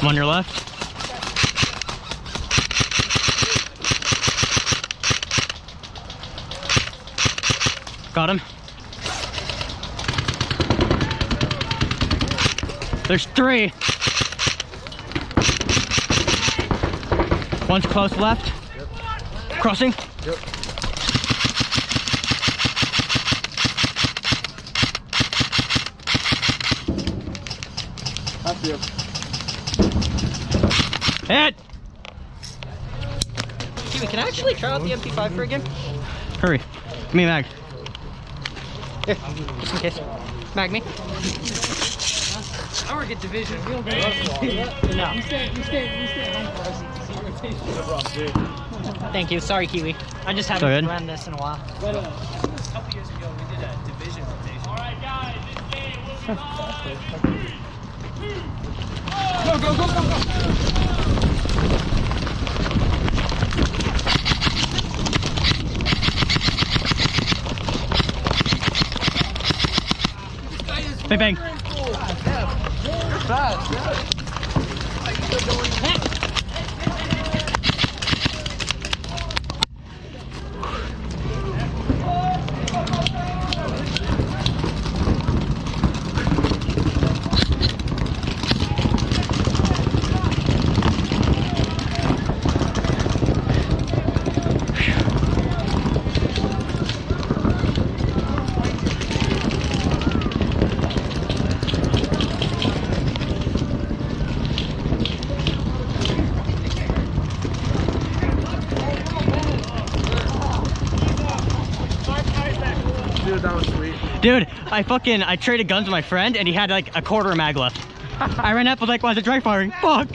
I'm on your left. Got him. There's 3. One's close left. Yep. Crossing. Yep. That's you. Hit! Kiwi, can I actually try out the MP5 for a game? Hurry. Give me a mag. Here, just in case. Mag me. I work at Division. No. You stay home for us. Thank you. Sorry, Kiwi. I just haven't run this in a while. But, a couple years ago, we did a Division rotation. All right, guys, this game will be Go, go, go, go, go! Bang, bang. You're fast. Dude, that was sweet. Dude, I traded guns with my friend and he had like a quarter mag left. I ran up with like, why is it dry firing? Fuck!